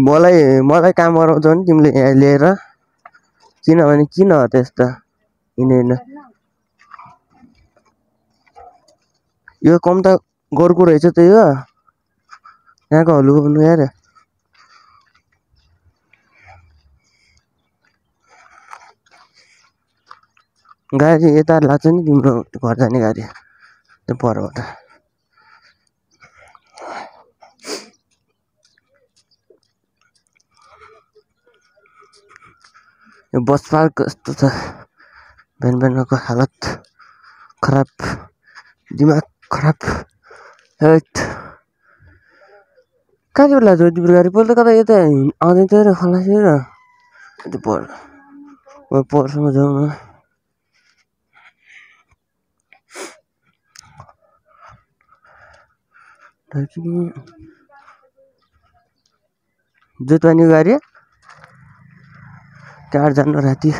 मलाई काम गराउँछौ नि तिमीले यहाँ ल्याएर किनभने किन हो त्यस्तो हिँडेन यो कम त गोरको रहेछ त यो यहाँको हल्लु गर्नु यार गाडी यता लाग्छ नि तिम्रो घर जाने गाडी त्यो परबाट यो बस पार्क कस्तो छ बिहानको हालत खराब दिमाग खराब हेट कहाँ चाहिँ लाग्छ तिम्रो गाडी पहिला त कता यता आउँदै थियो र खलास्यो र त्यो परसम्म जाउँ न जोतवानी गाडी टाढ जानु राति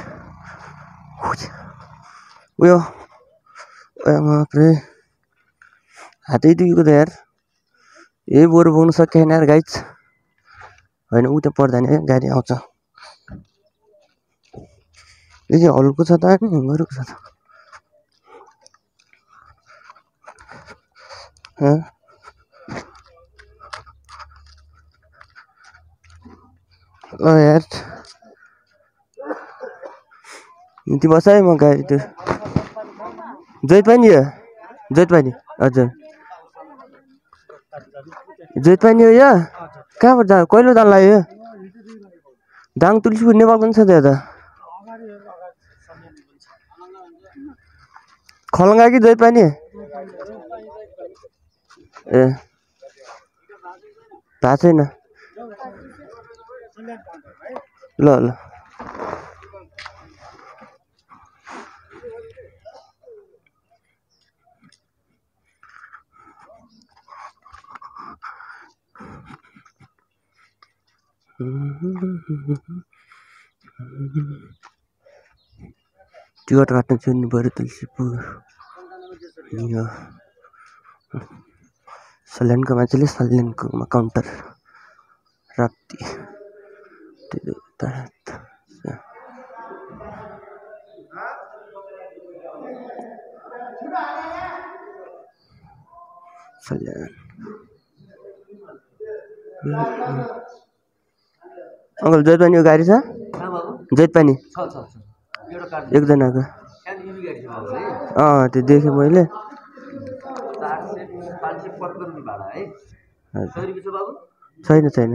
उयो बाफ्रे हातै दुखेको त यार यही बोर बोक्नु सकेन यार गाइज होइन उता पर्दैन गाडी आउँछ यो चाहिँ हल्को छ त नि गरुको छ त यार हिँड्ती बस है म गाडी त्यो जोतपानी हो जोतपानी हजुर जोतपानी हो यो कहाँबाट जा कहिले जान लाग्यो दाङ तुलसीपुर नेपालको छ त्यो त खलङ्गा कि जोतपानी ए थाहा छैन ल ल टिकट काट्न छिर्नु पऱ्यो तुलसीपुर सल्यानको मान्छेले सल्यानकोमा काउन्टर राप्ती सल्यान अङ्कल जोतपानीको गाडी छ जोतपानी एकजनाको त्यो देखेँ मैले छैन छैन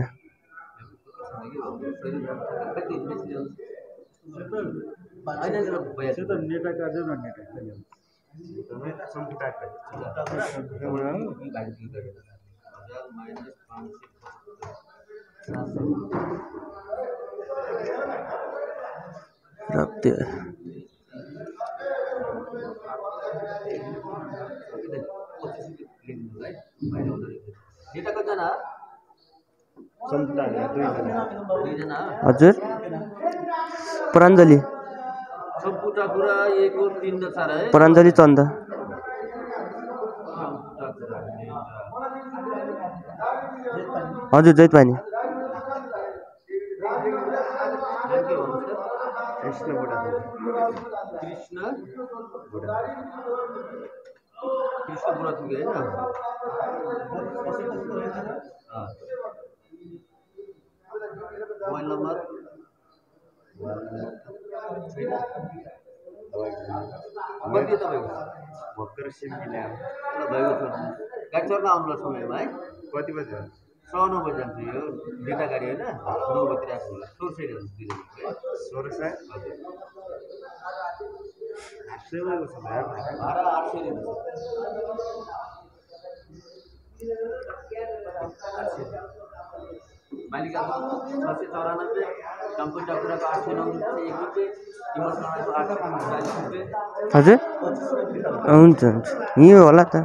राप्ती हजुर प्राञ्जली प्राञ्जली चन्द हजुर जोतपानी मोबाइल नम्बर कति तपाईँको भर्खर सिम किनेर भएको छ गाडी चढ्न आउनु समयमा है कति बजी 9:30 बजी जान्छ यो दुईटा गाडी होइन 9 बजी राख्नु होला 16 सय हजुर सेवाको छ भाडा 800 रुपैयाँ मालिकाको 694 कम्पनी डाकुराको 809 रुपैयाँ 1 रुपैयाँ इमोसनलको 840 रुपैयाँ हजुर हुन्छ हुन्छ यो होला त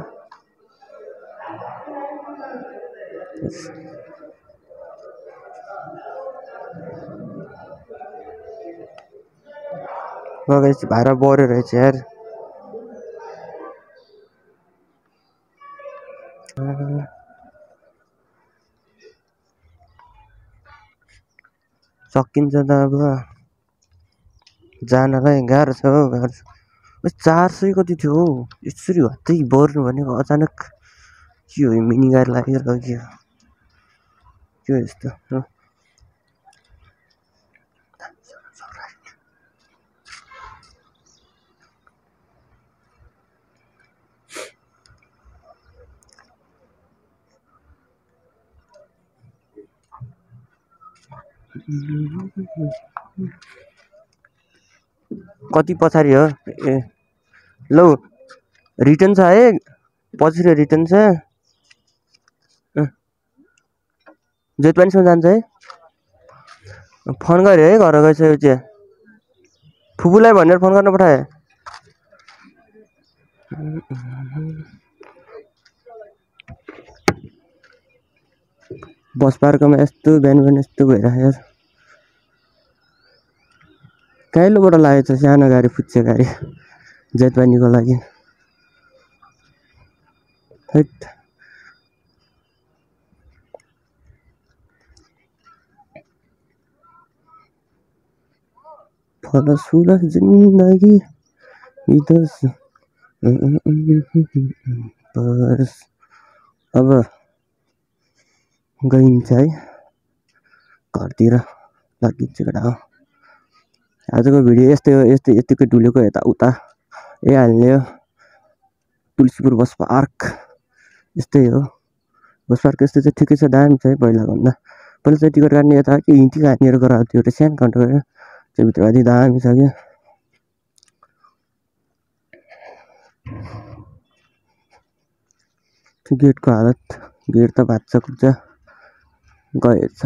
गाइस भाडा बढ्यो रहेछ यार सकिन्छ त अब जानलाई गाह्रो छ हौ गाह्रो छ 400 कति थियो हौ यसरी हत्तै बढ्नु भनेको अचानक के हो मिनी गाडी लागेर के हो यस्तो कति पछाडि हो ए लौ रिटर्न छ है पछि रिटर्न छ जेतपानीसम्म जान्छ है फोन गरे है घर गइसकेपछि फुपूलाई भनेर फोन गर्न पठाए बस पार्कमा यस्तो बिहान बिहान यस्तो भइरहेको काइलोबाट लागेको छ सानो गाडी फुच्चे गाडी जेतपानीको लागि हैट फलफुल जिन्दगी बस अब गइन्छ है घरतिर लगिन्छ केटा हो आजको भिडियो यस्तै हो यतिकै डुलेको यताउता हाल्ने हो तुलसीपुर बस पार्क यस्तै हो बस पार्क यस्तो चाहिँ ठिकै छ दामी छ है पहिला चाहिँ टिकट काट्ने यता के हिँड्थ्यो काट्नेर गराएको थियो एउटा सानो काउन्टर गरेर त्यो भित्रबादी दामी छ क्या गेटको हालत गेट त भाँच्चा कुच्चा गएछ